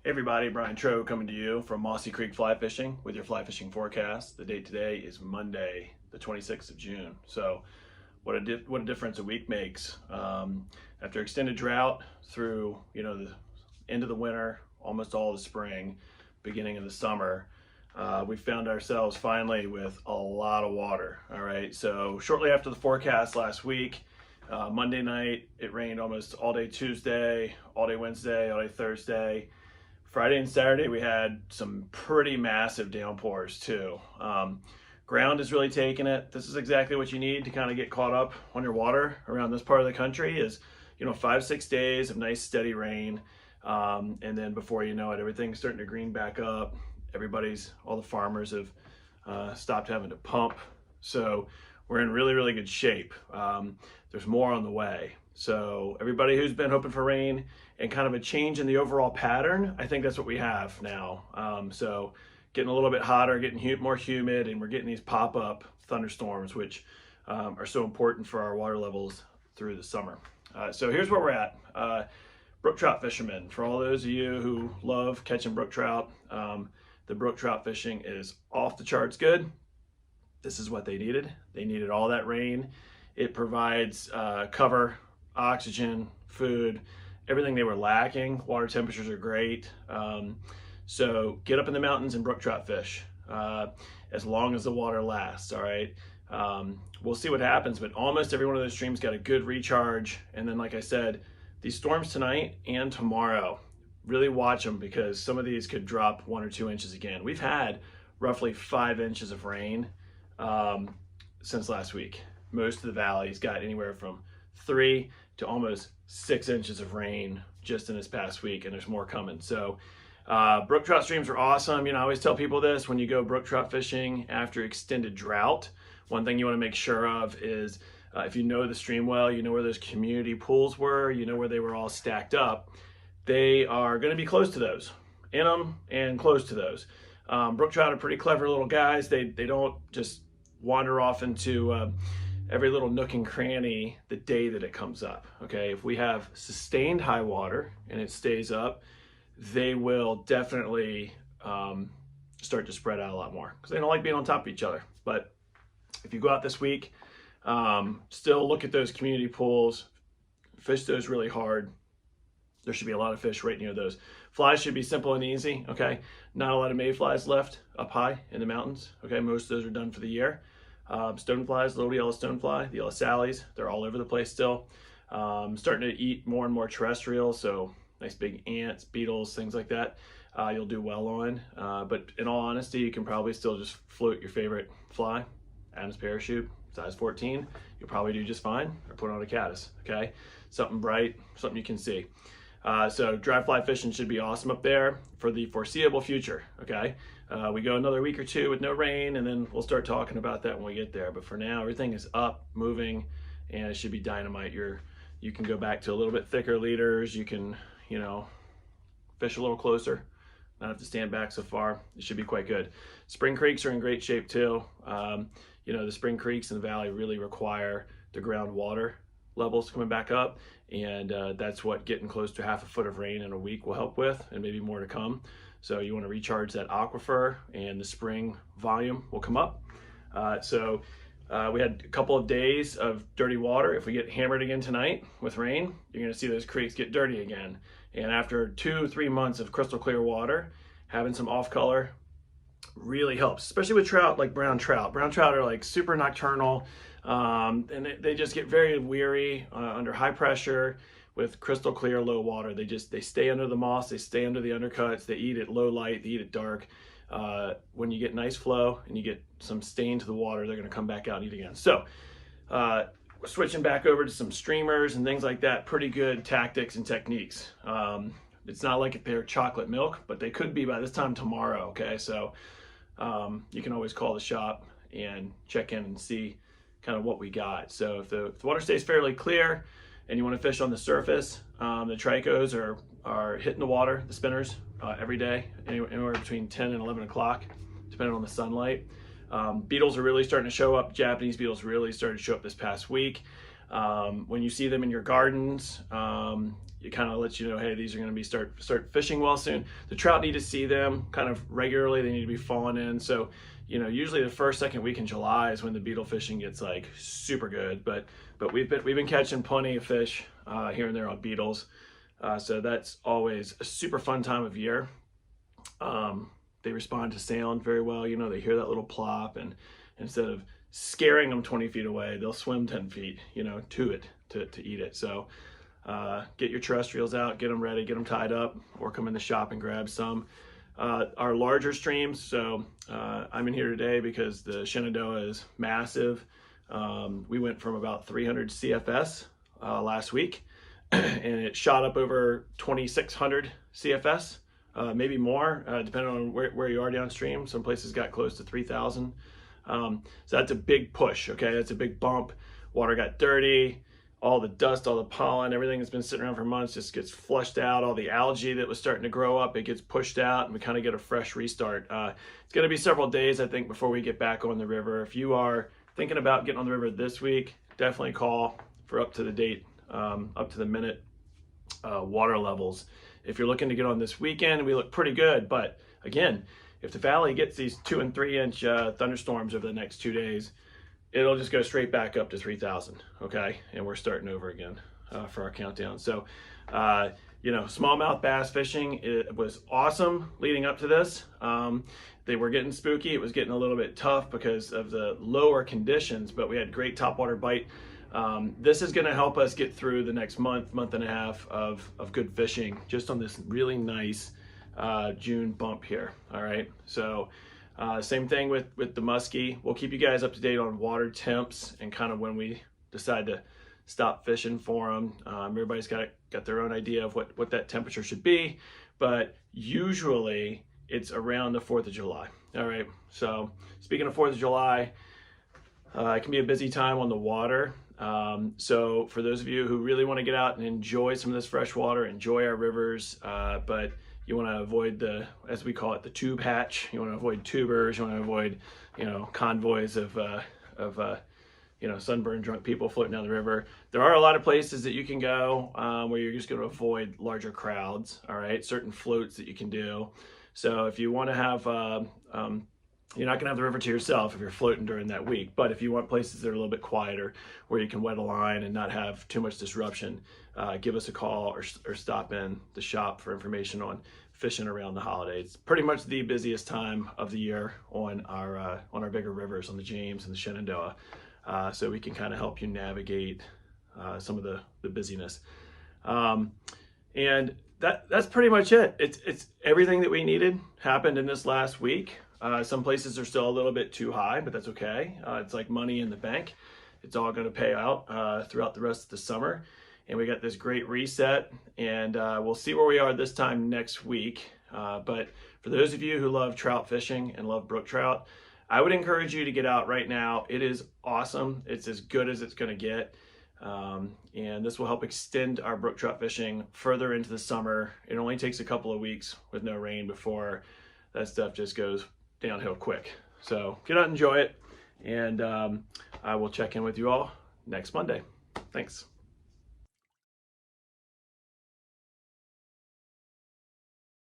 Hey everybody, Brian Tro coming to you from Mossy Creek Fly Fishing with your fly fishing forecast. The date today is Monday, the 26th of June. So what a difference a week makes. After extended drought through the end of the winter, almost all the spring, beginning of the summer, we found ourselves finally with a lot of water. All right, so shortly after the forecast last week, Monday night, it rained almost all day Tuesday, all day Wednesday, all day Thursday. Friday and Saturday, we had some pretty massive downpours too. Ground is really taking it. This is exactly what you need to kind of get caught up on your water around this part of the country is, 5-6 days of nice steady rain. And then before you know it, everything's starting to green back up. All the farmers have stopped having to pump. So we're in really, really good shape. There's more on the way. So everybody who's been hoping for rain and kind of a change in the overall pattern, I think that's what we have now. So getting a little bit hotter, getting more humid, and we're getting these pop-up thunderstorms, which are so important for our water levels through the summer. So here's where we're at. Brook trout fishermen, for all those of you who love catching brook trout, the brook trout fishing is off the charts good. This is what they needed. They needed all that rain. It provides cover, oxygen, food, everything they were lacking. Water temperatures are great. So get up in the mountains and brook trout fish as long as the water lasts, all right? We'll see what happens, but almost every one of those streams got a good recharge. And then, like I said, these storms tonight and tomorrow, really watch them because some of these could drop 1 or 2 inches again. We've had roughly 5 inches of rain since last week. Most of the valleys got anywhere from 3 to almost 6 inches of rain just in this past week, and there's more coming. So brook trout streams are awesome. I always tell people this: when you go brook trout fishing after extended drought, one thing you want to make sure of is if you know the stream well, you know where those community pools were, you know where they were all stacked up, they are going to be close to those, in them and close to those. Brook trout are pretty clever little guys. They don't just wander off into every little nook and cranny the day that it comes up. Okay, if we have sustained high water and it stays up, they will definitely start to spread out a lot more because they don't like being on top of each other. But if you go out this week, still look at those community pools, fish those really hard. There should be a lot of fish right near those. Flies should be simple and easy, okay? Not a lot of mayflies left up high in the mountains, okay? Most of those are done for the year. Stoneflies, little yellow stonefly, the yellow sallies, they're all over the place still. Starting to eat more and more terrestrials, so nice big ants, beetles, things like that, you'll do well on. But in all honesty, you can probably still just float your favorite fly, Adam's parachute, size 14, you'll probably do just fine, or put on a caddis, okay? Something bright, something you can see. So dry fly fishing should be awesome up there for the foreseeable future, okay? We go another week or two with no rain, and then we'll start talking about that when we get there. But for now, everything is up, moving, and it should be dynamite. You can go back to a little bit thicker leaders. You can, fish a little closer, not have to stand back so far. It should be quite good. Spring creeks are in great shape too. The spring creeks in the valley really require the groundwater levels coming back up, and that's what getting close to half a foot of rain in a week will help with, and maybe more to come. So you want to recharge that aquifer, and the spring volume will come up. We had a couple of days of dirty water. If we get hammered again tonight with rain, you're going to see those creeks get dirty again. And after 2-3 months of crystal clear water, having some off color really helps, especially with trout like brown trout. Brown trout are like super nocturnal, and they just get very weary under high pressure with crystal clear low water. They stay under the moss, they stay under the undercuts, they eat at low light, they eat at dark. When you get nice flow and you get some stain to the water, they're going to come back out and eat again. So we're switching back over to some streamers and things like that. Pretty good tactics and techniques. It's not like if they're chocolate milk, but they could be by this time tomorrow, okay? So you can always call the shop and check in and see kind of what we got. So if the water stays fairly clear and you want to fish on the surface, the tricos are hitting the water, the spinners, every day, anywhere between 10 and 11 o'clock, depending on the sunlight. Beetles are really starting to show up. Japanese beetles really started to show up this past week. When you see them in your gardens, it kind of lets you know, hey, these are going to be start fishing well soon. The trout need to see them kind of regularly. They need to be falling in. So, you know, usually the first, second week in July is when the beetle fishing gets like super good. But we've been catching plenty of fish here and there on beetles. So that's always a super fun time of year. They respond to sound very well. You know, they hear that little plop, and instead of scaring them 20 feet away, they'll swim 10 feet, you know, to it to eat it. So get your terrestrials out, get them ready, get them tied up, or come in the shop and grab some. Our larger streams, so I'm in here today because the Shenandoah is massive. We went from about 300 CFS last week, and it shot up over 2,600 CFS, maybe more, depending on where you are downstream. Some places got close to 3,000. So that's a big push, okay? That's a big bump. Water got dirty. All the dust, all the pollen, everything that's been sitting around for months just gets flushed out. All the algae that was starting to grow up, it gets pushed out, and we kind of get a fresh restart. It's going to be several days, I think, before we get back on the river. If you are thinking about getting on the river this week, definitely call for up to the date, up to the minute water levels. If you're looking to get on this weekend, we look pretty good. But again, if the valley gets these 2 and 3 inch thunderstorms over the next 2 days, it'll just go straight back up to 3,000, okay? And we're starting over again for our countdown. So, you know, smallmouth bass fishing, it was awesome leading up to this. They were getting spooky. It was getting a little bit tough because of the lower conditions, but we had great topwater bite. This is gonna help us get through the next month and a half of good fishing just on this really nice June bump here, all right? So, same thing with the muskie. We'll keep you guys up to date on water temps and kind of when we decide to stop fishing for them. Everybody's got their own idea of what that temperature should be, but usually it's around the 4th of July. All right, so speaking of 4th of July, it can be a busy time on the water. So for those of you who really want to get out and enjoy some of this fresh water, enjoy our rivers, but you want to avoid the, as we call it, the tube hatch. You want to avoid tubers. You want to avoid, you know, convoys of you know, sunburned drunk people floating down the river. There are a lot of places that you can go where you're just going to avoid larger crowds. All right, certain floats that you can do. So if you want to have, you're not going to have the river to yourself if you're floating during that week. But if you want places that are a little bit quieter, where you can wet a line and not have too much disruption, give us a call or stop in the shop for information on fishing around the holidays. Pretty much the busiest time of the year on our bigger rivers, on the James and the Shenandoah. So we can kind of help you navigate some of the busyness. And that's pretty much it. It's everything that we needed happened in this last week. Some places are still a little bit too high, but that's okay. It's like money in the bank. It's all going to pay out throughout the rest of the summer. And we got this great reset, and we'll see where we are this time next week. But for those of you who love trout fishing and love brook trout, I would encourage you to get out right now. It is awesome. It's as good as it's going to get. And this will help extend our brook trout fishing further into the summer. It only takes a couple of weeks with no rain before that stuff just goes downhill quick. So get out and enjoy it. And I will check in with you all next Monday. Thanks.